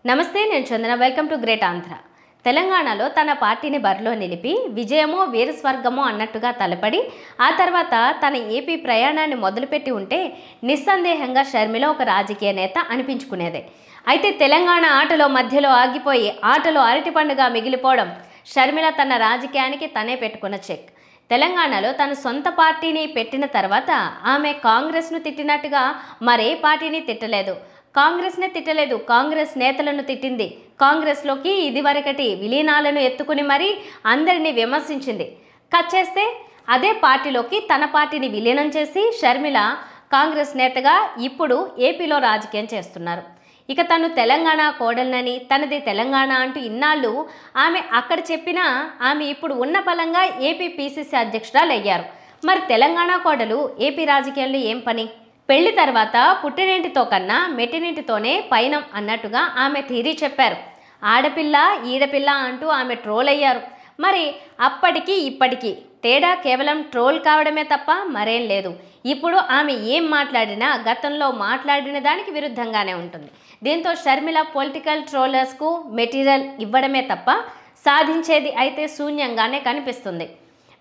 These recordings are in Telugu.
నమస్తే, నేను Chandana. Welcome to great Andhra. తెలంగాణలో తన పార్టీని బరిలో నిలిపి విజయమో వీరస్వర్గమో అన్నట్టుగా తలపడి ఆ తర్వాత తన ఏపీ ప్రయాణాన్ని మొదలుపెట్టి ఉంటే నిస్సందేహంగా షర్మిల ఒక రాజకీయ నేత అనిపించుకునేదే. అయితే తెలంగాణ ఆటలో మధ్యలో ఆగిపోయి ఆటలో అరటిపండుగా మిగిలిపోవడం షర్మిల తన రాజకీయానికి తనే పెట్టుకున్న చెక్. తెలంగాణలో తన సొంత పార్టీని పెట్టిన తర్వాత ఆమె కాంగ్రెస్ను తిట్టినట్టుగా మరే పార్టీని తిట్టలేదు. కాంగ్రెస్నే తిట్టలేదు, కాంగ్రెస్ నేతలను తిట్టింది. కాంగ్రెస్లోకి ఇదివరకటి విలీనాలను ఎత్తుకుని మరీ అందరినీ విమర్శించింది. కట్ చేస్తే అదే పార్టీలోకి తన పార్టీని విలీనం చేసి షర్మిల కాంగ్రెస్ నేతగా ఇప్పుడు ఏపీలో రాజకీయం చేస్తున్నారు. ఇక తను తెలంగాణ కోడలనని, తనది తెలంగాణ అంటూ ఇన్నాళ్ళు ఆమె అక్కడ చెప్పినా ఆమె ఇప్పుడు ఉన్న బలంగా ఏపీ పీసీసీ అధ్యక్షురాలు అయ్యారు. మరి తెలంగాణ కోడలు ఏపీ రాజకీయాల్లో ఏం పని? పెళ్లి తర్వాత పుట్టినింటితో కన్నా మెట్టినింటితోనే పయనం అన్నట్టుగా ఆమె థీరీ చెప్పారు. ఆడపిల్ల ఈడపిల్ల అంటూ ఆమె ట్రోల్ అయ్యారు. మరి అప్పటికి ఇప్పటికీ తేడా కేవలం ట్రోల్ కావడమే తప్ప మరేం లేదు. ఇప్పుడు ఆమె ఏం మాట్లాడినా గతంలో మాట్లాడిన దానికి విరుద్ధంగానే ఉంటుంది. దీంతో షర్మిల పొలిటికల్ ట్రోలర్స్కు మెటీరియల్ ఇవ్వడమే తప్ప సాధించేది అయితే శూన్యంగానే కనిపిస్తుంది.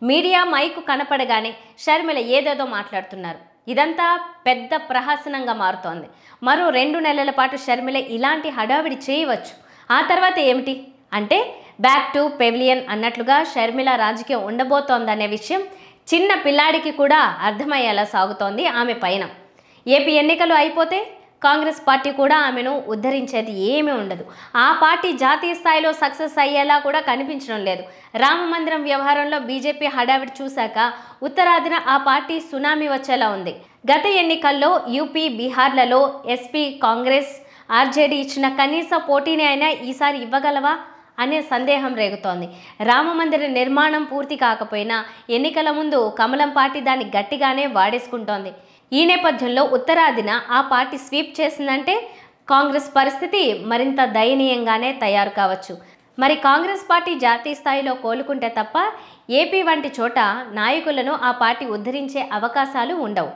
మీడియా మైకు కనపడగానే షర్మిల ఏదేదో మాట్లాడుతున్నారు. ఇదంతా పెద్ద ప్రహసనంగా మారుతోంది. మరో 2 నెలల పాటు షర్మిల ఇలాంటి హడావిడి చేయవచ్చు. ఆ తర్వాత ఏమిటి అంటే బ్యాక్ టు పెవిలియన్ అన్నట్లుగా షర్మిల రాజకీయం ఉండబోతోందనే విషయం చిన్న పిల్లాడికి కూడా అర్థమయ్యేలా సాగుతోంది ఆమె పైన. ఏపీ ఎన్నికలు అయిపోతే కాంగ్రెస్ పార్టీ కూడా ఆమెను ఉద్ధరించేది ఏమీ ఉండదు. ఆ పార్టీ జాతీయ స్థాయిలో సక్సెస్ అయ్యేలా కూడా కనిపించడం లేదు. రామమందిరం వ్యవహారంలో బీజేపీ హడావిడి చూశాక ఉత్తరాదిన ఆ పార్టీ సునామీ వచ్చేలా ఉంది. గత ఎన్నికల్లో యూపీ, బీహార్లలో ఎస్పీ, కాంగ్రెస్, ఆర్జేడీ ఇచ్చిన కనీస పోటీని అయినా ఈసారి ఇవ్వగలవా అనే సందేహం రేగుతోంది. రామమందిర నిర్మాణం పూర్తి కాకపోయినా ఎన్నికల ముందు కమలం పార్టీ దాన్ని గట్టిగానే వాడేసుకుంటోంది. ఈ నేపథ్యంలో ఉత్తరాదిన ఆ పార్టీ స్వీప్ చేసిందంటే కాంగ్రెస్ పరిస్థితి మరింత దయనీయంగానే తయారు కావచ్చు. మరి కాంగ్రెస్ పార్టీ జాతీయ స్థాయిలో కోలుకుంటే తప్ప ఏపీ వంటి చోట నాయకులను ఆ పార్టీ ఉద్ధరించే అవకాశాలు ఉండవు.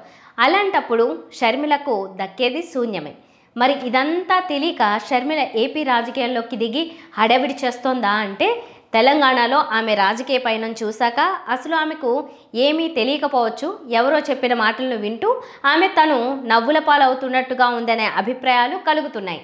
అలాంటప్పుడు షర్మిలకు దక్కేది శూన్యమే. మరి ఇదంతా తెలియక షర్మిల ఏపీ రాజకీయాల్లోకి దిగి హడావిడి చేస్తోందా అంటే తెలంగాణలో ఆమె రాజకీయ పయనం చూశాక అసలు ఆమెకు ఏమీ తెలియకపోవచ్చు. ఎవరో చెప్పిన మాటలను వింటూ ఆమె తను నవ్వుల పాలవుతున్నట్టుగా ఉందనే అభిప్రాయాలు కలుగుతున్నాయి.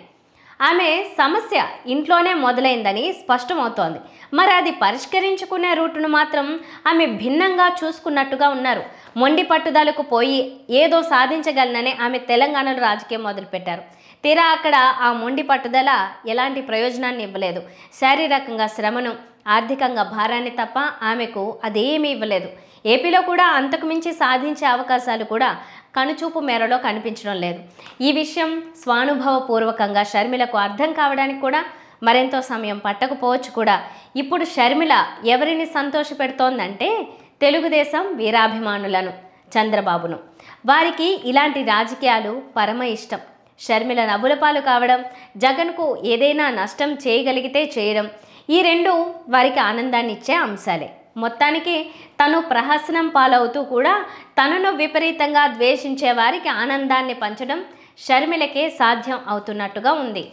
ఆమె సమస్య ఇంట్లోనే మొదలైందని స్పష్టమవుతోంది. మరి అది పరిష్కరించుకునే రూటును మాత్రం ఆమె భిన్నంగా చూసుకున్నట్టుగా ఉన్నారు. మొండి పట్టుదలకు పోయి ఏదో సాధించగలనని ఆమె తెలంగాణలో రాజకీయం మొదలుపెట్టారు. తీరా అక్కడ ఆ మొండి పట్టుదల ఎలాంటి ప్రయోజనాన్ని ఇవ్వలేదు. శారీరకంగా శ్రమను, ఆర్థికంగా భారాన్ని తప్ప ఆమెకు అదేమీ ఇవ్వలేదు. ఏపీలో కూడా అంతకు మించి సాధించే అవకాశాలు కూడా కనుచూపు మేరలో కనిపించడం లేదు. ఈ విషయం స్వానుభవపూర్వకంగా షర్మిలకు అర్థం కావడానికి కూడా మరెంతో సమయం పట్టకపోవచ్చు కూడా. ఇప్పుడు షర్మిల ఎవరిని సంతోషపెడుతోందంటే తెలుగుదేశం వీరాభిమానులను, చంద్రబాబును. వారికి ఇలాంటి రాజకీయాలు పరమ ఇష్టం. షర్మిల నవ్వులపాలు కావడం, జగన్కు ఏదైనా నష్టం చేయగలిగితే చేయడం, ఈ రెండు వారికి ఆనందాన్ని ఇచ్చే అంశాలే. మొత్తానికి తను ప్రహసనం పాలవుతూ కూడా తనను విపరీతంగా ద్వేషించే వారికి ఆనందాన్ని పంచడం షర్మిలకే సాధ్యం అవుతున్నట్టుగా ఉంది.